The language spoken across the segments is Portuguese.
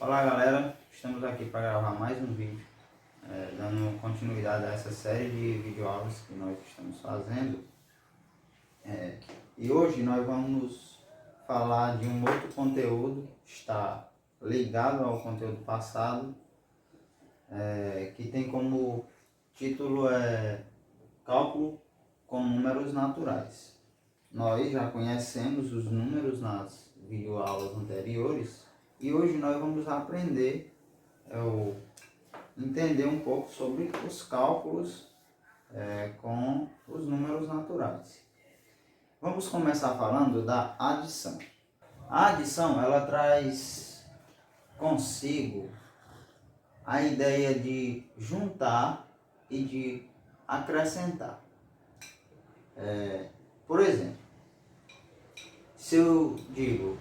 Olá galera, estamos aqui para gravar mais um vídeo, dando continuidade a essa série de videoaulas que nós estamos fazendo. E hoje nós vamos falar de um outro conteúdo que está ligado ao conteúdo passado, que tem como título Cálculo com números naturais. Nós já conhecemos os números nas videoaulas anteriores e hoje nós vamos aprender, entender um pouco sobre os cálculos com os números naturais. Vamos começar falando da adição. A adição, ela traz consigo a ideia de juntar e de acrescentar. Por exemplo, se eu digo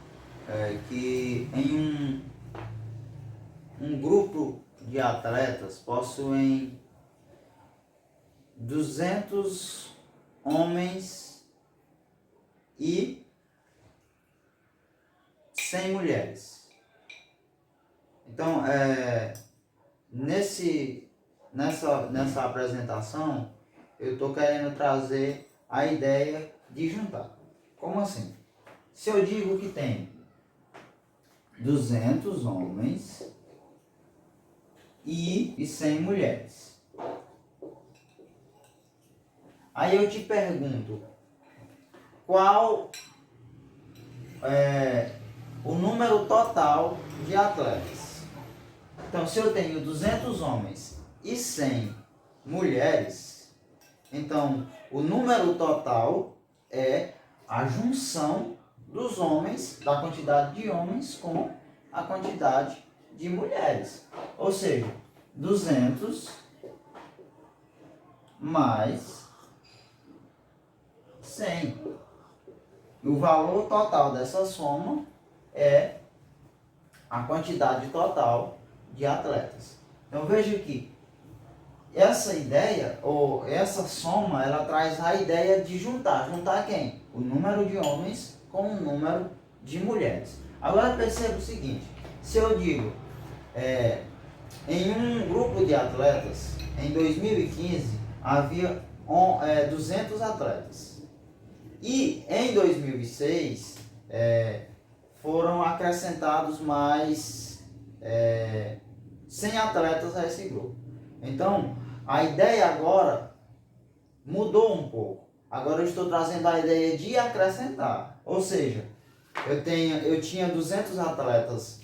que em um grupo de atletas possuem 200 homens e 100 mulheres. Então, nessa apresentação, eu estou querendo trazer a ideia de juntar. Como assim? Se eu digo que tem 200 homens e 100 mulheres, aí eu te pergunto, qual é o número total de atletas? Então, se eu tenho 200 homens e 100 mulheres, então o número total é a junção dos homens, da quantidade de homens com a quantidade de mulheres. Ou seja, 200 mais 100. O valor total dessa soma é a quantidade total de atletas. Então veja que essa ideia, ou essa soma, ela traz a ideia de juntar. Juntar quem? O número de homens com o número de mulheres. Agora perceba o seguinte, se eu digo, em um grupo de atletas, em 2015, havia 200 atletas. E em 2006, foram acrescentados mais 100 atletas a esse grupo. Então, a ideia agora mudou um pouco. Agora eu estou trazendo a ideia de acrescentar. Ou seja, eu tinha 200 atletas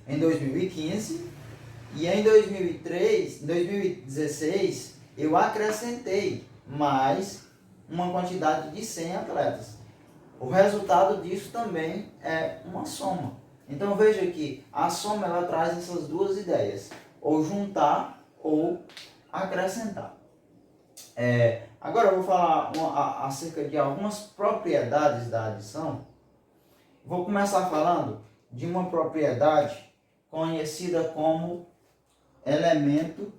em 2015 e em 2016 eu acrescentei mais uma quantidade de 100 atletas. O resultado disso também é uma soma. Então veja que a soma ela traz essas duas ideias, ou juntar ou acrescentar. Agora eu vou falar acerca de algumas propriedades da adição. Vou começar falando de uma propriedade conhecida como elemento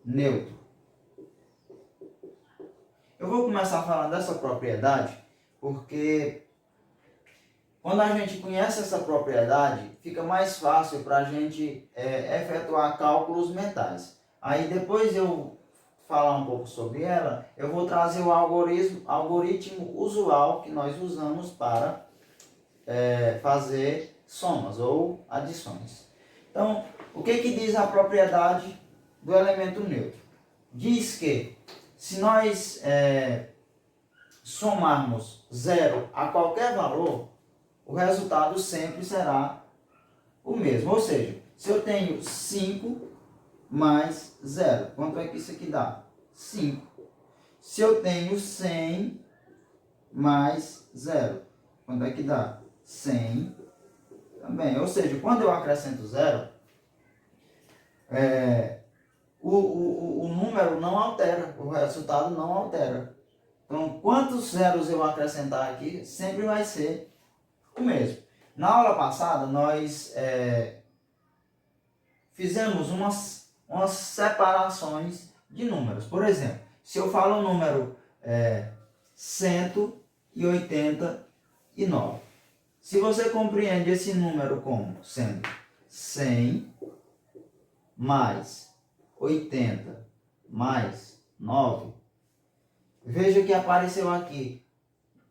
neutro. Eu vou começar falando dessa propriedade porque quando a gente conhece essa propriedade, fica mais fácil para a gente efetuar cálculos mentais. Aí depois eu falar um pouco sobre ela, eu vou trazer o algoritmo usual que nós usamos para fazer somas ou adições. Então, o que diz a propriedade do elemento neutro? Diz que se nós somarmos zero a qualquer valor, o resultado sempre será o mesmo. Ou seja, se eu tenho 5 mais 0, quanto é que isso aqui dá? 5. Se eu tenho 100 mais 0, quanto é que dá? 100 também. Ou seja, quando eu acrescento 0, o número não altera, o resultado não altera. Então, quantos zeros eu acrescentar aqui, sempre vai ser o mesmo. Na aula passada, nós fizemos umas separações de números. Por exemplo, se eu falo o número 180 209. Se você compreende esse número como sendo 100 mais 80 mais 9, veja que apareceu aqui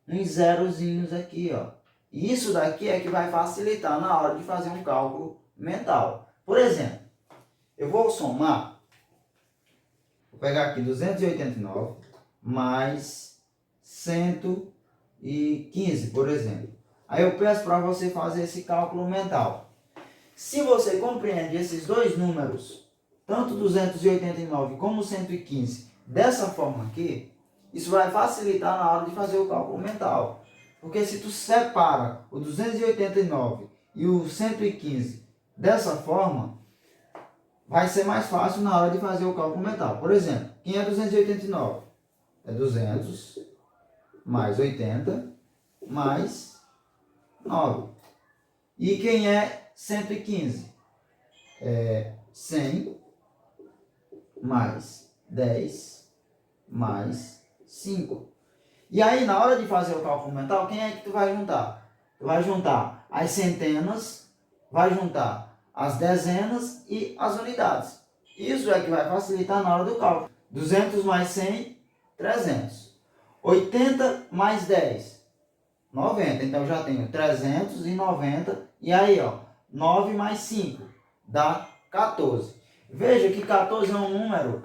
uns zerozinhos aqui, ó. E isso daqui é que vai facilitar na hora de fazer um cálculo mental. Por exemplo, eu vou somar, vou pegar aqui 289 mais 115, por exemplo. Aí eu peço para você fazer esse cálculo mental. Se você compreende esses dois números, tanto 289 como 115, dessa forma aqui, isso vai facilitar na hora de fazer o cálculo mental. Porque se tu separa o 289 e o 115 dessa forma, vai ser mais fácil na hora de fazer o cálculo mental. Por exemplo, quem é 289? É 200 mais 80 mais 9. E quem é 115? É 100 mais 10 mais 5. E aí, na hora de fazer o cálculo mental, quem é que tu vai juntar? Tu vai juntar as centenas, vai juntar as dezenas e as unidades. Isso é que vai facilitar na hora do cálculo. 200 mais 100, 300. 80 mais 10, 90. Então, já tenho 390. E aí, ó, 9 mais 5 dá 14. Veja que 14 é um número.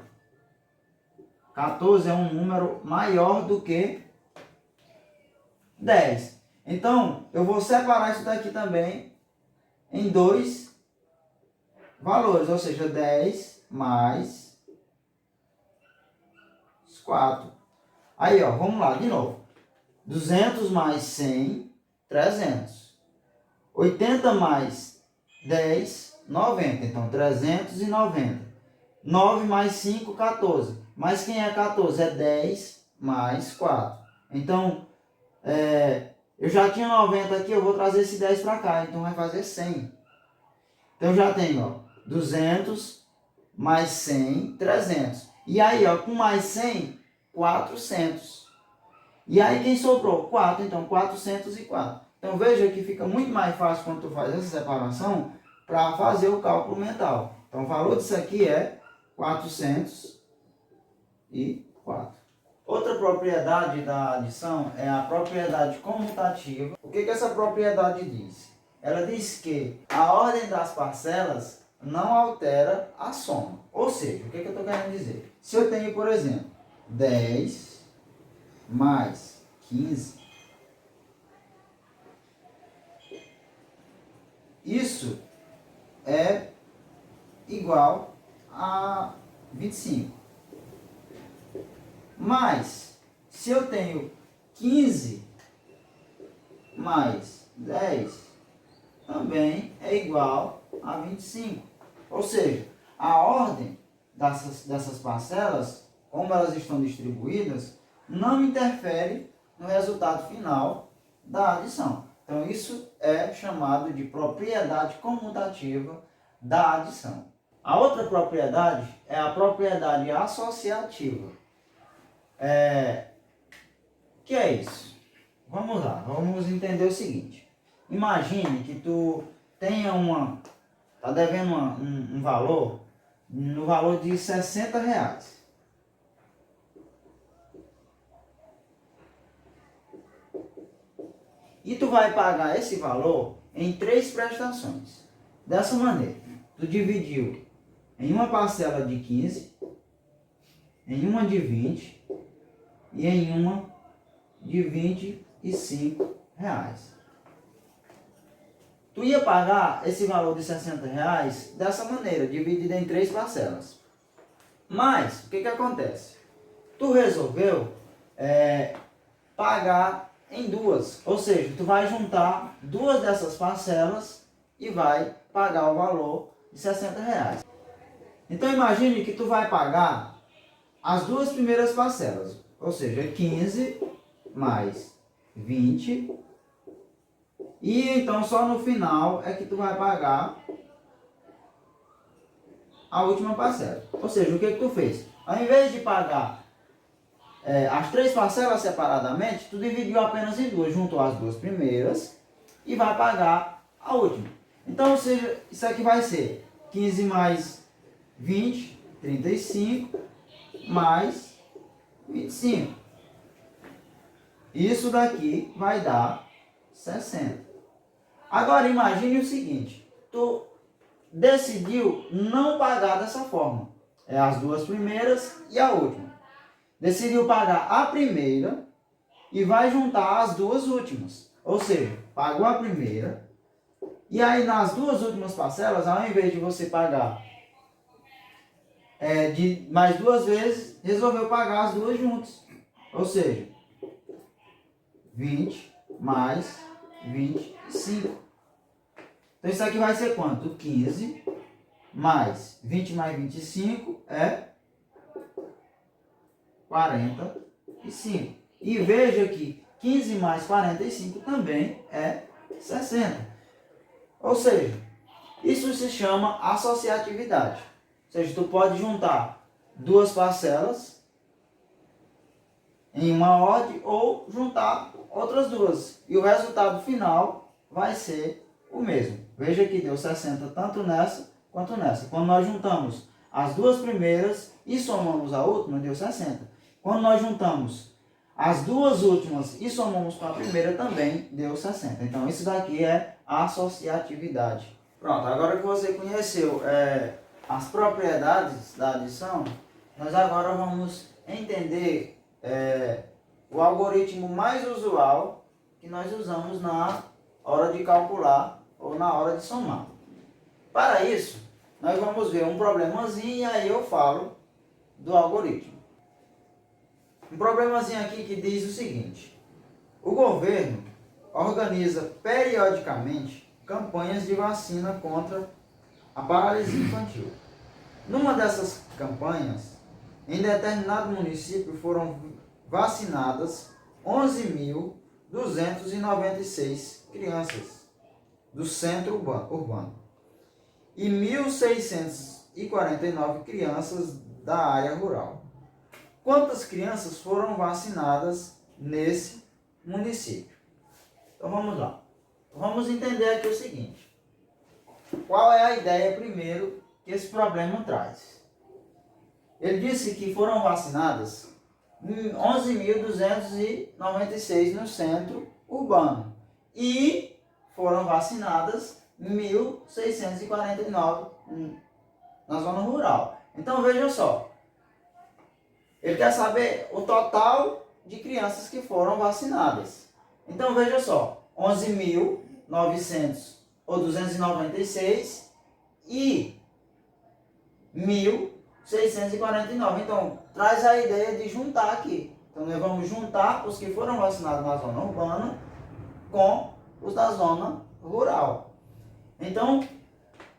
14 é um número maior do que 10. Então, eu vou separar isso daqui também em dois valores, ou seja, 10 mais 4. Aí, ó, vamos lá, de novo. 200 mais 100, 300. 80 mais 10, 90. Então, 390. 9 mais 5, 14. Mas quem é 14? É 10 mais 4. Então, eu já tinha 90 aqui, eu vou trazer esse 10 para cá. Então, vai fazer 100. Então, já tenho, ó, 200 mais 100, 300. E aí, ó, com mais 100, 400. E aí, quem sobrou? 4. Então, 404. Então, veja que fica muito mais fácil quando tu faz essa separação para fazer o cálculo mental. Então, o valor disso aqui é 404. Outra propriedade da adição é a propriedade comutativa. O que essa propriedade diz? Ela diz que a ordem das parcelas não altera a soma. Ou seja, o que eu estou querendo dizer? Se eu tenho, por exemplo, 10 mais 15, isso é igual a 25. Mas, se eu tenho 15 mais 10, também é igual a 25. Ou seja, a ordem dessas parcelas, como elas estão distribuídas, não interfere no resultado final da adição. Então, isso é chamado de propriedade comutativa da adição. A outra propriedade é a propriedade associativa. Que é isso? Vamos lá, vamos entender o seguinte. Imagine que tu tenha tá devendo um valor, no valor de R$60. E tu vai pagar esse valor em 3 prestações. Dessa maneira, tu dividiu em uma parcela de 15, em uma de 20 e em uma de R$25. Tu ia pagar esse valor de R$60 dessa maneira, dividido em 3 parcelas. Mas, o que acontece? Tu resolveu pagar em 2. Ou seja, tu vai juntar 2 dessas parcelas e vai pagar o valor de R$60. Então, imagine que tu vai pagar as 2 primeiras parcelas. Ou seja, 15 mais 20. E então só no final é que tu vai pagar a última parcela. Ou seja, o que tu fez? Ao invés de pagar as 3 parcelas separadamente, tu dividiu apenas em duas, juntou as 2 primeiras e vai pagar a última. Então, ou seja, isso aqui vai ser 15 mais 20, 35, mais 25. Isso daqui vai dar 60. Agora, imagine o seguinte, tu decidiu não pagar dessa forma. É as 2 primeiras e a última. Decidiu pagar a primeira e vai juntar as 2 últimas. Ou seja, pagou a primeira e aí nas 2 últimas parcelas, ao invés de você pagar de mais 2 vezes, resolveu pagar as 2 juntas. Ou seja, 20 mais 25. Então isso aqui vai ser quanto? 15 mais 20 mais 25 é 45. E veja que 15 mais 45 também é 60. Ou seja, isso se chama associatividade. Ou seja, tu pode juntar 2 parcelas em uma ordem ou juntar outras 2. E o resultado final vai ser o mesmo. Veja que deu 60 tanto nessa quanto nessa. Quando nós juntamos as 2 primeiras e somamos a última, deu 60. Quando nós juntamos as 2 últimas e somamos com a primeira, também deu 60. Então, isso daqui é associatividade. Pronto, agora que você conheceu as propriedades da adição, nós agora vamos entender o algoritmo mais usual que nós usamos na hora de calcular ou na hora de somar. Para isso, nós vamos ver um problemazinho e aí eu falo do algoritmo. Um problemazinho aqui que diz o seguinte: o governo organiza periodicamente campanhas de vacina contra a paralisia infantil. Numa dessas campanhas, em determinado município foram vacinadas 11.296 crianças do centro urbano e 1.649 crianças da área rural. Quantas crianças foram vacinadas nesse município? Então vamos lá. Vamos entender aqui o seguinte. Qual é a ideia primeiro que esse problema traz? Ele disse que foram vacinadas 11.296 no centro urbano e foram vacinadas 1.649 na zona rural. Então veja só. Ele quer saber o total de crianças que foram vacinadas. Então veja só, 11.900 ou 296 e 1.649. Então traz a ideia de juntar aqui. Então nós vamos juntar os que foram vacinados na zona urbana com os da zona rural. Então,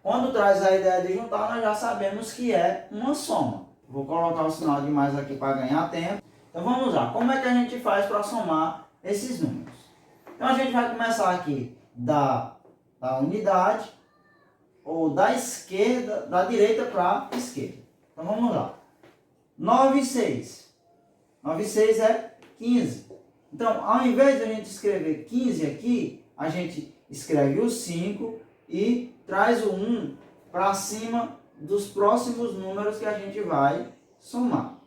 quando traz a ideia de juntar, nós já sabemos que é uma soma. Vou colocar o sinal de mais aqui para ganhar tempo. Então vamos lá. Como é que a gente faz para somar esses números? Então a gente vai começar aqui da unidade, ou da esquerda, da direita para a esquerda. Então vamos lá. 9 e 6. 9 e 6 é 15. Então, ao invés de a gente escrever 15 aqui, a gente escreve o 5 e traz o 1 para cima dos próximos números que a gente vai somar.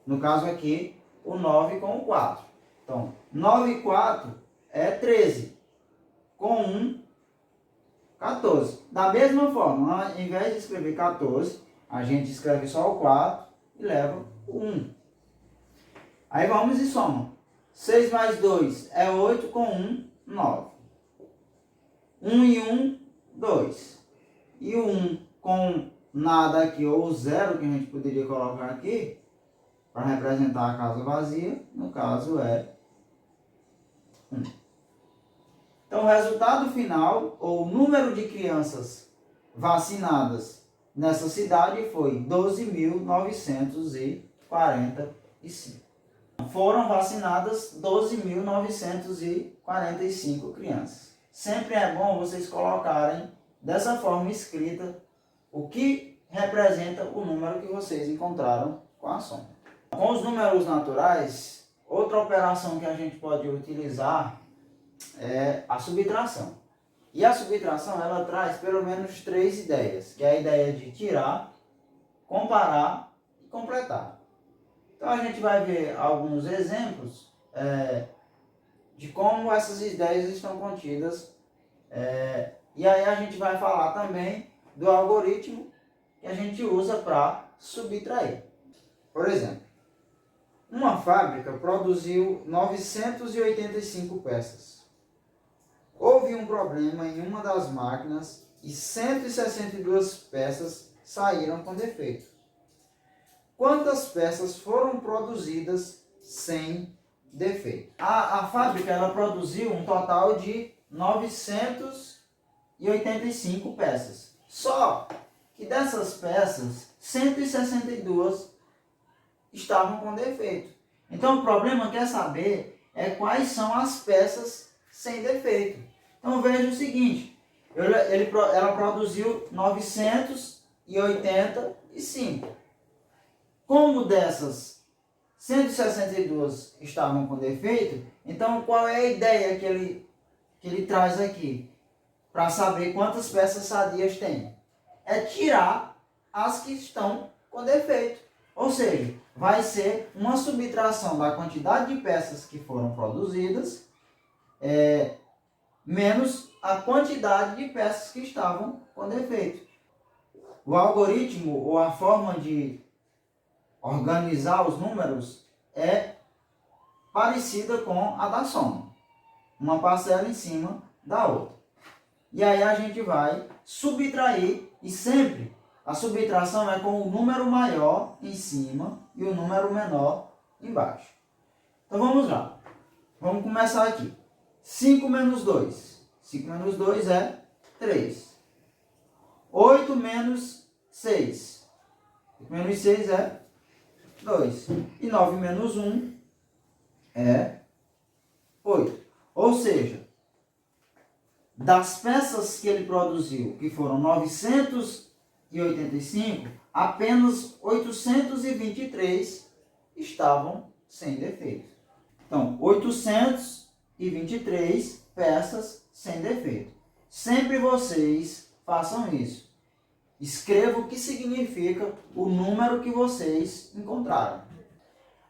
No caso aqui, o 9 com o 4. Então, 9 e 4 é 13. Com 1, 14. Da mesma forma, ao invés de escrever 14, a gente escreve só o 4 e leva o 1. Aí vamos e soma. 6 mais 2 é 8, com 1, 9. 1 e 1, 2. E o 1 com nada aqui, ou o 0 que a gente poderia colocar aqui, para representar a casa vazia, no caso é 1. Então o resultado final, ou o número de crianças vacinadas nessa cidade foi 12.945. Foram vacinadas 12.945 crianças. Sempre é bom vocês colocarem dessa forma escrita o que representa o número que vocês encontraram com a soma. Com os números naturais, outra operação que a gente pode utilizar é a subtração. E a subtração, ela traz pelo menos 3 ideias, que é a ideia de tirar, comparar e completar. Então a gente vai ver alguns exemplos de como essas ideias estão contidas. E aí a gente vai falar também do algoritmo que a gente usa para subtrair. Por exemplo, uma fábrica produziu 985 peças. Houve um problema em uma das máquinas e 162 peças saíram com defeito. Quantas peças foram produzidas sem defeito? A fábrica ela produziu um total de 985 peças. Só que dessas peças, 162 estavam com defeito. Então o problema quer saber quais são as peças sem defeito. Então veja o seguinte, ela produziu 985. Como dessas 162 estavam com defeito, então qual é a ideia que ele traz aqui? Para saber quantas peças sadias tem. É tirar as que estão com defeito. Ou seja, vai ser uma subtração da quantidade de peças que foram produzidas, menos a quantidade de peças que estavam com defeito. O algoritmo ou a forma de organizar os números é parecida com a da soma. Uma parcela em cima da outra. E aí a gente vai subtrair, e sempre a subtração é com o número maior em cima e o número menor embaixo. Então vamos lá. Vamos começar aqui. 5 menos 2. 5 menos 2 é 3. 8 menos 6. 8 menos 6 é 2. E 9 menos 1 é 8. Ou seja, das peças que ele produziu, que foram 985, apenas 823 estavam sem defeito. Então, 823 peças sem defeito. Sempre vocês façam isso. Escreva o que significa o número que vocês encontraram.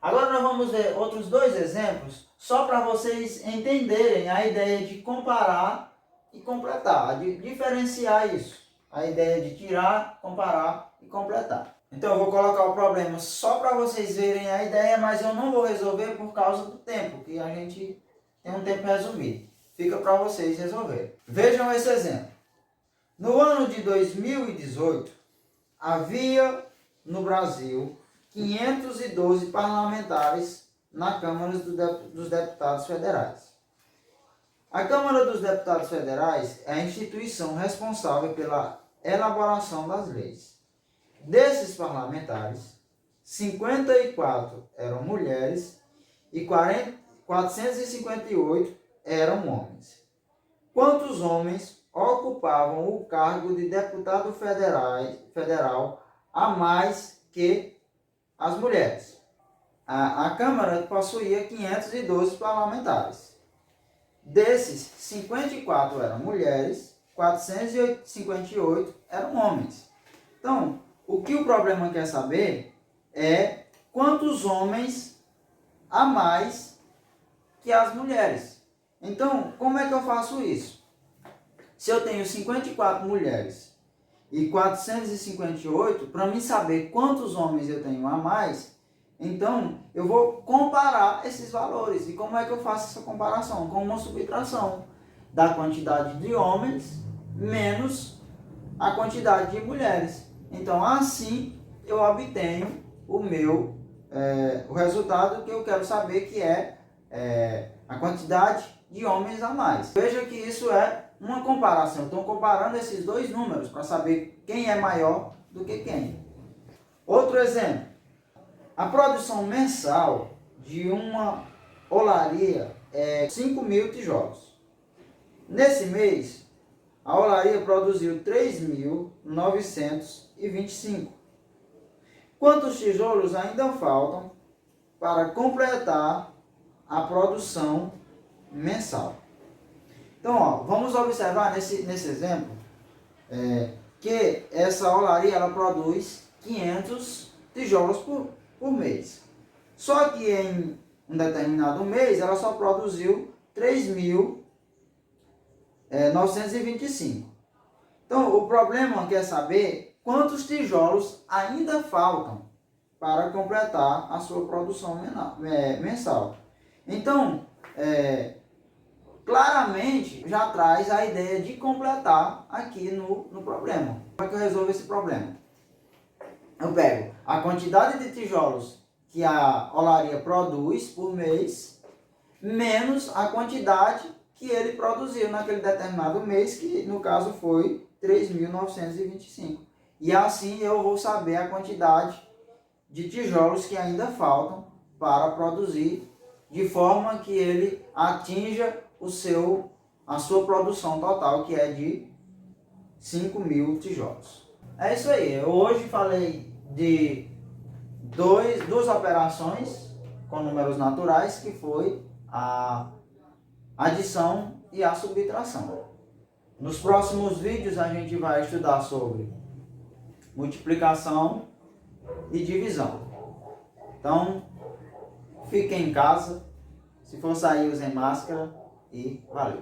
Agora nós vamos ver outros 2 exemplos, só para vocês entenderem a ideia de comparar e completar, de diferenciar isso. A ideia de tirar, comparar e completar. Então eu vou colocar o problema só para vocês verem a ideia, mas eu não vou resolver por causa do tempo, que a gente tem um tempo resumido. Fica para vocês resolverem. Vejam esse exemplo. No ano de 2018, havia no Brasil 512 parlamentares na Câmara dos Deputados Federais. A Câmara dos Deputados Federais é a instituição responsável pela elaboração das leis. Desses parlamentares, 54 eram mulheres e 458 eram homens. Quantos homens ocupavam o cargo de deputado federal a mais que as mulheres? A Câmara possuía 512 parlamentares. Desses, 54 eram mulheres, 458 eram homens. Então, o que o problema quer saber é quantos homens a mais que as mulheres. Então, como é que eu faço isso? Se eu tenho 54 mulheres e 458, para mim saber quantos homens eu tenho a mais, então eu vou comparar esses valores. E como é que eu faço essa comparação? Com uma subtração da quantidade de homens menos a quantidade de mulheres. Então assim eu obtenho o resultado que eu quero saber, que é a quantidade de homens a mais. Veja que isso é uma comparação. Eu estou comparando esses 2 números para saber quem é maior do que quem. Outro exemplo. A produção mensal de uma olaria é 5.000 tijolos. Nesse mês, a olaria produziu 3.925. Quantos tijolos ainda faltam para completar a produção mensal. Então, ó, vamos observar nesse exemplo que essa olaria ela produz 500 tijolos por mês. Só que em um determinado mês ela só produziu 3.925. Então, o problema quer saber quantos tijolos ainda faltam para completar a sua produção mensal. Então, claramente já traz a ideia de completar aqui no problema. Como é que eu resolvo esse problema? Eu pego a quantidade de tijolos que a olaria produz por mês, menos a quantidade que ele produziu naquele determinado mês, que no caso foi 3.925. E assim eu vou saber a quantidade de tijolos que ainda faltam para produzir, de forma que ele atinja a sua produção total, que é de 5.000 tijolos. É isso aí. Eu hoje falei de duas operações com números naturais, que foi a adição e a subtração. Nos próximos vídeos a gente vai estudar sobre multiplicação e divisão. Então, fiquem em casa. Se for sair, usem máscara e valeu!